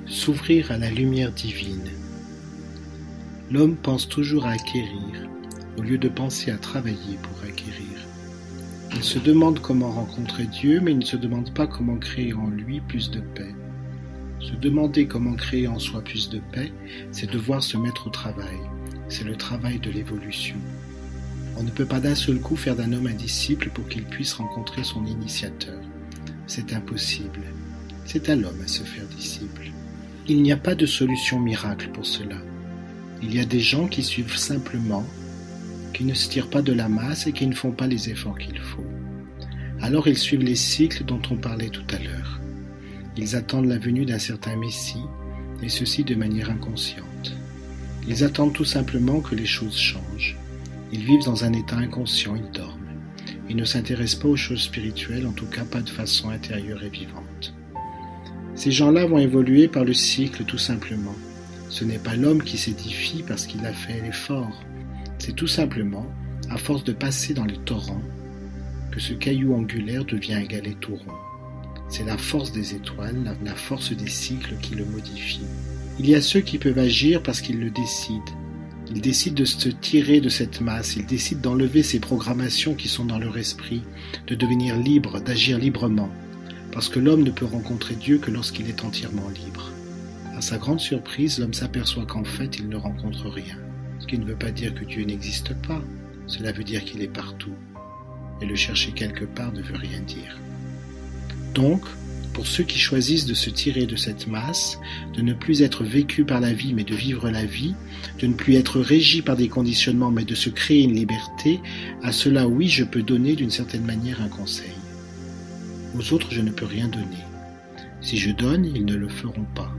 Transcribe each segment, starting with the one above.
S'ouvrir à la lumière divine. L'homme pense toujours à acquérir, au lieu de penser à travailler pour acquérir. Il se demande comment rencontrer Dieu, mais il ne se demande pas comment créer en lui plus de paix. Se demander comment créer en soi plus de paix, c'est devoir se mettre au travail. C'est le travail de l'évolution. On ne peut pas d'un seul coup faire d'un homme un disciple pour qu'il puisse rencontrer son initiateur. C'est impossible. C'est à l'homme à se faire disciple. Il n'y a pas de solution miracle pour cela. Il y a des gens qui suivent simplement, qui ne se tirent pas de la masse et qui ne font pas les efforts qu'il faut. Alors ils suivent les cycles dont on parlait tout à l'heure. Ils attendent la venue d'un certain Messie, et ceci de manière inconsciente. Ils attendent tout simplement que les choses changent. Ils vivent dans un état inconscient, ils dorment. Ils ne s'intéressent pas aux choses spirituelles, en tout cas pas de façon intérieure et vivante. Ces gens-là vont évoluer par le cycle tout simplement. Ce n'est pas l'homme qui s'édifie parce qu'il a fait l'effort. C'est tout simplement, à force de passer dans les torrents, que ce caillou angulaire devient un galet tout rond. C'est la force des étoiles, la force des cycles qui le modifie. Il y a ceux qui peuvent agir parce qu'ils le décident. Ils décident de se tirer de cette masse, ils décident d'enlever ces programmations qui sont dans leur esprit, de devenir libres, d'agir librement. Parce que l'homme ne peut rencontrer Dieu que lorsqu'il est entièrement libre. À sa grande surprise, l'homme s'aperçoit qu'en fait, il ne rencontre rien. Ce qui ne veut pas dire que Dieu n'existe pas, cela veut dire qu'il est partout. Et le chercher quelque part ne veut rien dire. Donc, pour ceux qui choisissent de se tirer de cette masse, de ne plus être vécus par la vie mais de vivre la vie, de ne plus être régis par des conditionnements mais de se créer une liberté, à cela oui je peux donner d'une certaine manière un conseil. Aux autres, je ne peux rien donner. Si je donne, ils ne le feront pas.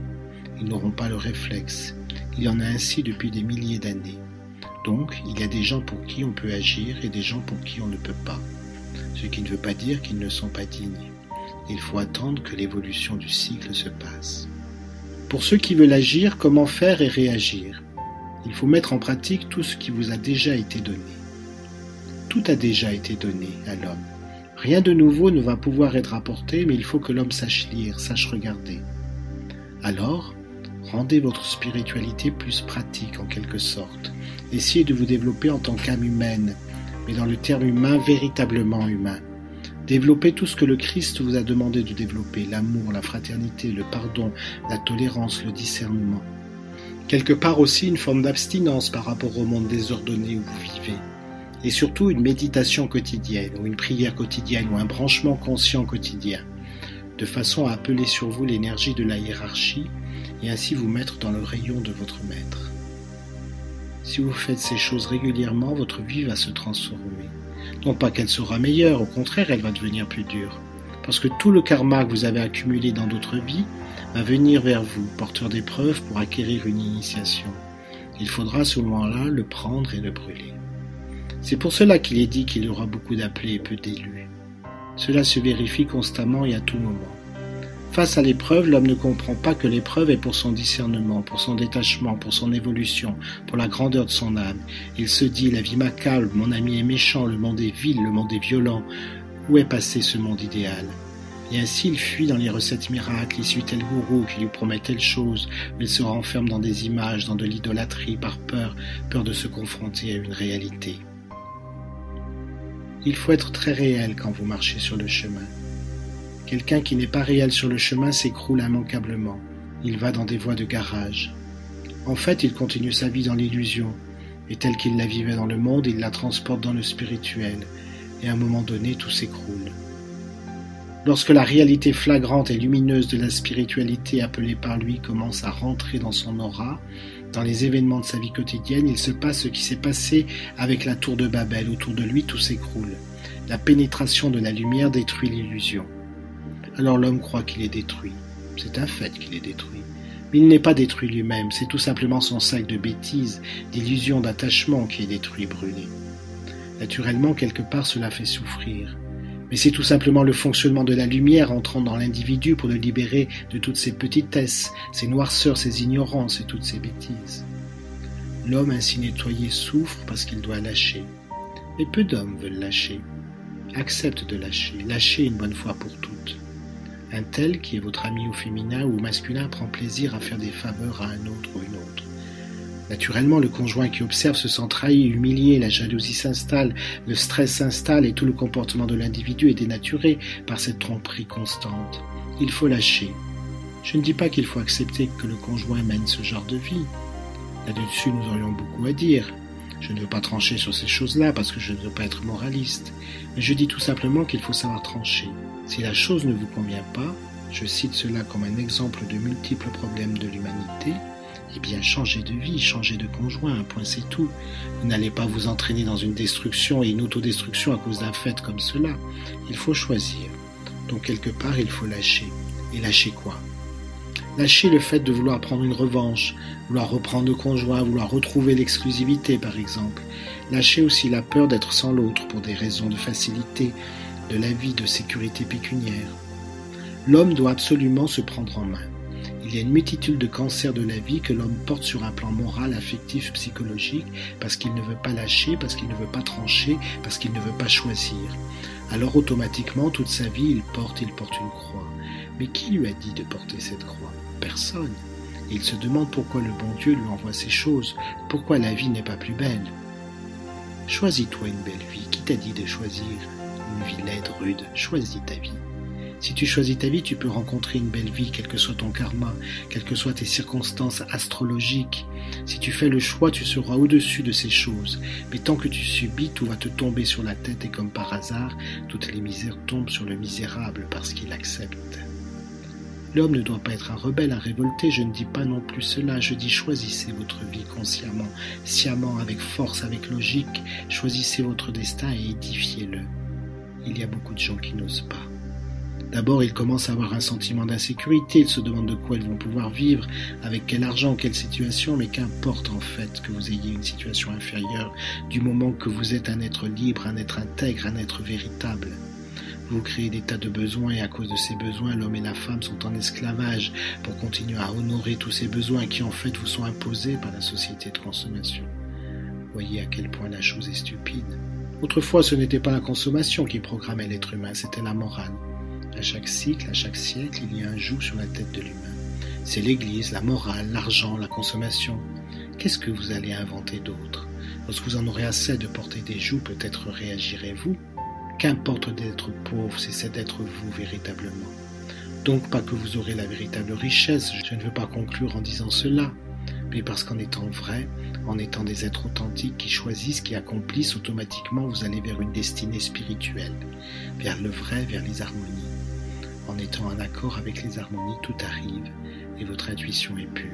Ils n'auront pas le réflexe. Il y en a ainsi depuis des milliers d'années. Donc, il y a des gens pour qui on peut agir et des gens pour qui on ne peut pas. Ce qui ne veut pas dire qu'ils ne sont pas dignes. Il faut attendre que l'évolution du cycle se passe. Pour ceux qui veulent agir, comment faire et réagir? Il faut mettre en pratique tout ce qui vous a déjà été donné. Tout a déjà été donné à l'homme. Rien de nouveau ne va pouvoir être apporté, mais il faut que l'homme sache lire, sache regarder. Alors, rendez votre spiritualité plus pratique en quelque sorte. Essayez de vous développer en tant qu'âme humaine, mais dans le terme humain, véritablement humain. Développez tout ce que le Christ vous a demandé de développer, l'amour, la fraternité, le pardon, la tolérance, le discernement. Quelque part aussi une forme d'abstinence par rapport au monde désordonné où vous vivez. Et surtout une méditation quotidienne, ou une prière quotidienne, ou un branchement conscient quotidien, de façon à appeler sur vous l'énergie de la hiérarchie, et ainsi vous mettre dans le rayon de votre maître. Si vous faites ces choses régulièrement, votre vie va se transformer. Non pas qu'elle sera meilleure, au contraire, elle va devenir plus dure. Parce que tout le karma que vous avez accumulé dans d'autres vies va venir vers vous, porteur d'épreuves pour acquérir une initiation. Il faudra à ce moment-là le prendre et le brûler. C'est pour cela qu'il est dit qu'il y aura beaucoup d'appelés et peu d'élus. Cela se vérifie constamment et à tout moment. Face à l'épreuve, l'homme ne comprend pas que l'épreuve est pour son discernement, pour son détachement, pour son évolution, pour la grandeur de son âme. Il se dit, la vie m'accable, mon ami est méchant, le monde est vil, le monde est violent. Où est passé ce monde idéal? Et ainsi il fuit dans les recettes miracles, il suit tel gourou qui lui promet telle chose, mais il se renferme dans des images, dans de l'idolâtrie, par peur de se confronter à une réalité. Il faut être très réel quand vous marchez sur le chemin. Quelqu'un qui n'est pas réel sur le chemin s'écroule immanquablement. Il va dans des voies de garage. En fait, il continue sa vie dans l'illusion, et telle qu'il la vivait dans le monde, il la transporte dans le spirituel, et à un moment donné, tout s'écroule. Lorsque la réalité flagrante et lumineuse de la spiritualité appelée par lui commence à rentrer dans son aura, dans les événements de sa vie quotidienne, il se passe ce qui s'est passé avec la tour de Babel. Autour de lui, tout s'écroule. La pénétration de la lumière détruit l'illusion. Alors l'homme croit qu'il est détruit. C'est un fait qu'il est détruit. Mais il n'est pas détruit lui-même, c'est tout simplement son sac de bêtises, d'illusions, d'attachement qui est détruit, brûlé. Naturellement, quelque part, cela fait souffrir. Mais c'est tout simplement le fonctionnement de la lumière entrant dans l'individu pour le libérer de toutes ses petitesses, ses noirceurs, ses ignorances et toutes ses bêtises. L'homme ainsi nettoyé souffre parce qu'il doit lâcher. Mais peu d'hommes veulent lâcher. Acceptent de lâcher, lâcher une bonne fois pour toutes. qu'un tel, qui est votre ami au féminin ou au masculin, prend plaisir à faire des faveurs à un autre ou une autre. Naturellement, le conjoint qui observe se sent trahi, humilié, la jalousie s'installe, le stress s'installe et tout le comportement de l'individu est dénaturé par cette tromperie constante. Il faut lâcher. Je ne dis pas qu'il faut accepter que le conjoint mène ce genre de vie. Là-dessus, nous aurions beaucoup à dire. Je ne veux pas trancher sur ces choses-là parce que je ne veux pas être moraliste. Mais je dis tout simplement qu'il faut savoir trancher. Si la chose ne vous convient pas, je cite cela comme un exemple de multiples problèmes de l'humanité, eh bien changez de vie, changez de conjoint, un point c'est tout. Vous n'allez pas vous entraîner dans une destruction et une autodestruction à cause d'un fait comme cela. Il faut choisir. Donc quelque part, il faut lâcher. Et lâcher quoi ? Lâcher le fait de vouloir prendre une revanche, vouloir reprendre le conjoint, vouloir retrouver l'exclusivité par exemple. Lâcher aussi la peur d'être sans l'autre pour des raisons de facilité, de la vie, de sécurité pécuniaire. L'homme doit absolument se prendre en main. Il y a une multitude de cancers de la vie que l'homme porte sur un plan moral, affectif, psychologique, parce qu'il ne veut pas lâcher, parce qu'il ne veut pas trancher, parce qu'il ne veut pas choisir. Alors automatiquement, toute sa vie, il porte une croix. Mais qui lui a dit de porter cette croix ? Personne. Et il se demande pourquoi le bon Dieu lui envoie ces choses, pourquoi la vie n'est pas plus belle. Choisis-toi une belle vie. Qui t'a dit de choisir une vie laide, rude ? Choisis ta vie. Si tu choisis ta vie, tu peux rencontrer une belle vie, quel que soit ton karma, quelles que soient tes circonstances astrologiques. Si tu fais le choix, tu seras au-dessus de ces choses. Mais tant que tu subis, tout va te tomber sur la tête et comme par hasard, toutes les misères tombent sur le misérable parce qu'il accepte. L'homme ne doit pas être un rebelle, un révolté, je ne dis pas non plus cela, je dis choisissez votre vie consciemment, sciemment, avec force, avec logique, choisissez votre destin et édifiez-le. Il y a beaucoup de gens qui n'osent pas. D'abord, ils commencent à avoir un sentiment d'insécurité, ils se demandent de quoi ils vont pouvoir vivre, avec quel argent, quelle situation, mais qu'importe en fait que vous ayez une situation inférieure, du moment que vous êtes un être libre, un être intègre, un être véritable. Vous créez des tas de besoins et à cause de ces besoins, l'homme et la femme sont en esclavage pour continuer à honorer tous ces besoins qui en fait vous sont imposés par la société de consommation. Voyez à quel point la chose est stupide. Autrefois, ce n'était pas la consommation qui programmait l'être humain, c'était la morale. À chaque cycle, à chaque siècle, il y a un joug sur la tête de l'humain. C'est l'Église, la morale, l'argent, la consommation. Qu'est-ce que vous allez inventer d'autre ? Lorsque vous en aurez assez de porter des jougs, peut-être réagirez-vous. Qu'importe d'être pauvre, c'est d'être vous véritablement. Donc pas que vous aurez la véritable richesse, je ne veux pas conclure en disant cela, mais parce qu'en étant vrai, en étant des êtres authentiques qui choisissent, qui accomplissent, automatiquement vous allez vers une destinée spirituelle, vers le vrai, vers les harmonies. En étant en accord avec les harmonies, tout arrive et votre intuition est pure.